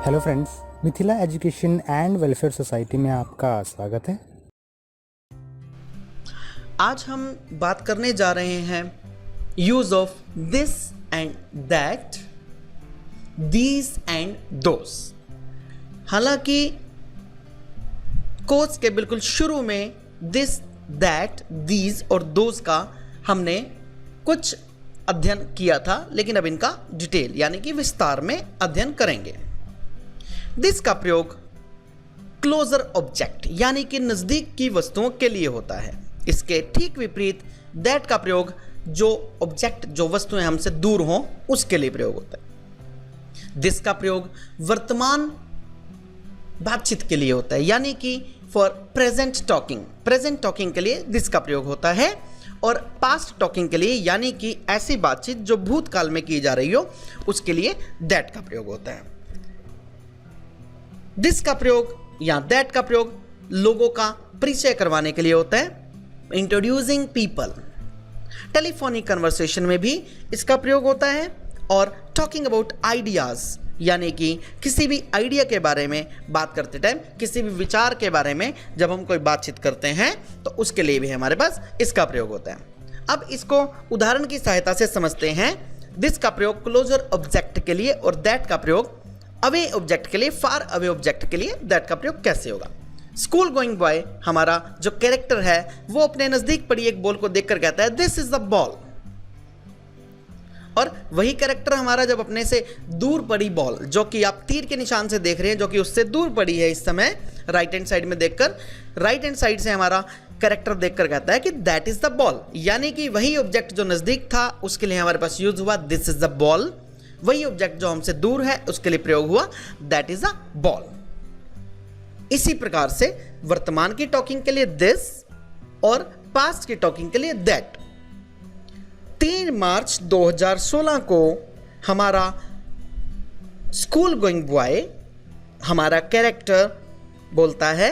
Hello friends, Mithila education and welfare society में आपका स्वागत है। आज हम बात करने जा रहे हैं use of this and that, these and those. हालांकि कोर्स के बिल्कुल शुरू में दिस, दैट, दीज और दोस का हमने कुछ अध्ययन किया था, लेकिन अब इनका डिटेल यानी कि विस्तार में अध्ययन करेंगे। दिस का प्रयोग क्लोजर ऑब्जेक्ट यानी कि नज़दीक की वस्तुओं के लिए होता है। इसके ठीक विपरीत दैट का प्रयोग जो ऑब्जेक्ट, जो वस्तुएं हमसे दूर हों, उसके लिए प्रयोग होता है। दिस का प्रयोग वर्तमान बातचीत के लिए होता है, यानी कि फॉर प्रेजेंट टॉकिंग के लिए दिस का प्रयोग होता है, और पास्ट टॉकिंग के लिए यानी कि ऐसी बातचीत जो भूतकाल में की जा रही हो, उसके लिए दैट का प्रयोग होता है। दिस का प्रयोग या दैट का प्रयोग लोगों का परिचय करवाने के लिए होता है, इंट्रोड्यूसिंग पीपल। टेलीफोनिक कन्वर्सेशन में भी इसका प्रयोग होता है, और टॉकिंग अबाउट आइडियाज यानी कि किसी भी आइडिया के बारे में बात करते टाइम, किसी भी विचार के बारे में जब हम कोई बातचीत करते हैं तो उसके लिए भी हमारे पास इसका प्रयोग होता है। अब इसको उदाहरण की सहायता से समझते हैं। दिस का प्रयोग क्लोजर ऑब्जेक्ट के लिए और दैट का प्रयोग अवे ऑब्जेक्ट के लिए, फार अवे ऑब्जेक्ट के लिए दैट का प्रयोग कैसे होगा। स्कूल गोइंग बॉय हमारा जो कैरेक्टर है वो अपने नजदीक पड़ी एक बॉल को देखकर कहता है दिस इज द बॉल, और वही कैरेक्टर हमारा जब अपने से दूर पड़ी बॉल, जो कि आप तीर के निशान से देख रहे हैं, जो कि उससे दूर पड़ी है इस समय राइट हैंड साइड में देखकर, राइट हैंड साइड से हमारा कैरेक्टर देखकर कहता है कि दैट इज द बॉल, यानी कि वही ऑब्जेक्ट जो नजदीक था उसके लिए हमारे पास यूज हुआ दिस इज द बॉल, वही ऑब्जेक्ट जो हमसे दूर है उसके लिए प्रयोग हुआ दैट इज अ बॉल। इसी प्रकार से वर्तमान की टॉकिंग के लिए दिस और पास्ट की टॉकिंग के लिए दैट। 3 मार्च 2016 को हमारा स्कूल गोइंग बॉय, हमारा कैरेक्टर बोलता है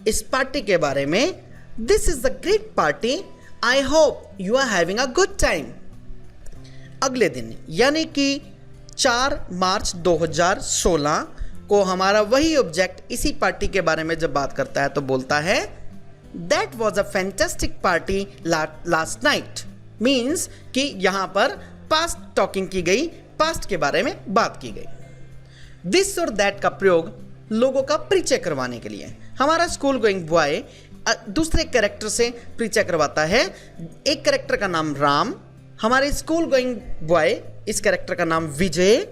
इस पार्टी के बारे में, this is a great party, I hope you are having a good time. अगले दिन यानी कि 4 मार्च 2016 को हमारा वही ऑब्जेक्ट इसी पार्टी के बारे में जब बात करता है तो बोलता है that was a fantastic party last night. Means कि यहां पर पास्ट टॉकिंग की गई, पास्ट के बारे में बात की गई। दिस और दैट का प्रयोग लोगों का परिचय करवाने के लिए। हमारा स्कूल गोइंग बॉय दूसरे कैरेक्टर से परिचय करवाता है। एक कैरेक्टर का नाम राम, हमारे स्कूल गोइंग बॉय इस कैरेक्टर का नाम विजय,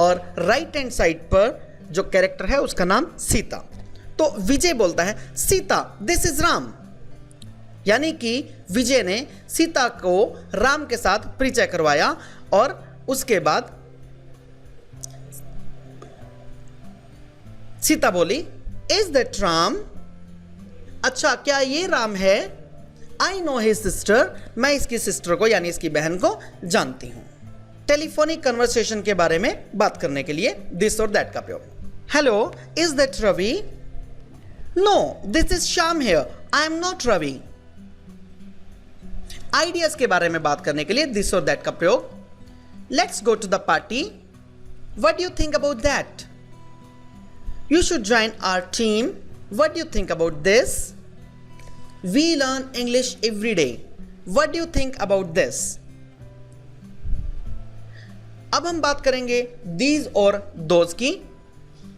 और राइट हैंड साइड पर जो कैरेक्टर है उसका नाम सीता। तो विजय बोलता है सीता दिस इज राम, यानी कि विजय ने सीता को राम के साथ परिचय करवाया, और उसके बाद सीता बोली इज दैट राम, अच्छा क्या ये राम है, आई नो हिज सिस्टर, मैं इसकी सिस्टर को यानी इसकी बहन को जानती हूं। टेलीफोनिक कन्वर्सेशन के बारे में बात करने के लिए दिस और दैट का प्रयोग। Hello is that Ravi, no this is Shyam here, I am not Ravi. Ideas के बारे में बात करने के लिए दिस और दैट का प्रयोग। Let's go to the party, what do you think about that, you should join our team, what do you think about this, we learn English every day, what do you think about this। अब हम बात करेंगे these और those की।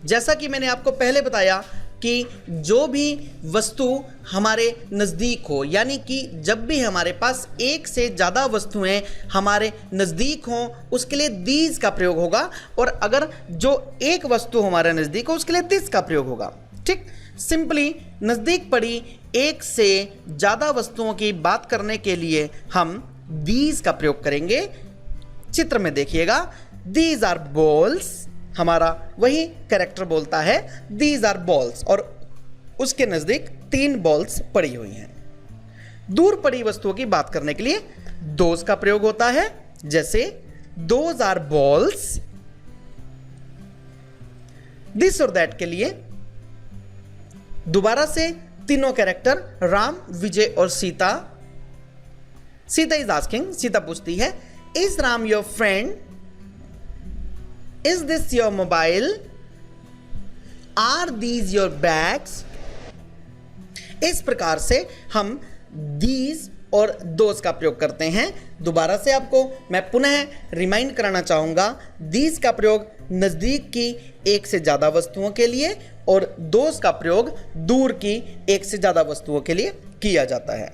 जैसा कि मैंने आपको पहले बताया कि जो भी वस्तु हमारे नज़दीक हो, यानी कि जब भी हमारे पास एक से ज़्यादा वस्तुएं हमारे नज़दीक हों उसके लिए these का प्रयोग होगा, और अगर जो एक वस्तु हमारे नज़दीक हो उसके लिए this का प्रयोग होगा। ठीक, सिंपली नज़दीक पड़ी एक से ज़्यादा वस्तुओं की बात करने के लिए हम दीज का प्रयोग करेंगे। चित्र में देखिएगा, दीज आर बॉल्स, हमारा वही कैरेक्टर बोलता है दीज आर बॉल्स, और उसके नज़दीक 3 बॉल्स पड़ी हुई हैं। दूर पड़ी वस्तुओं की बात करने के लिए दोज का प्रयोग होता है, जैसे दोज आर बॉल्स। दिस और दैट के लिए दोबारा से तीनों कैरेक्टर राम, विजय और सीता। सीता इज आस्किंग, सीता पूछती है is Ram your friend, is this your mobile, are these your bags. इस प्रकार से हम दीज और दोज का प्रयोग करते हैं। दोबारा से आपको मैं पुनः रिमाइंड कराना चाहूँगा, दीज का प्रयोग नज़दीक की एक से ज़्यादा वस्तुओं के लिए और दोज का प्रयोग दूर की एक से ज़्यादा वस्तुओं के लिए किया जाता है।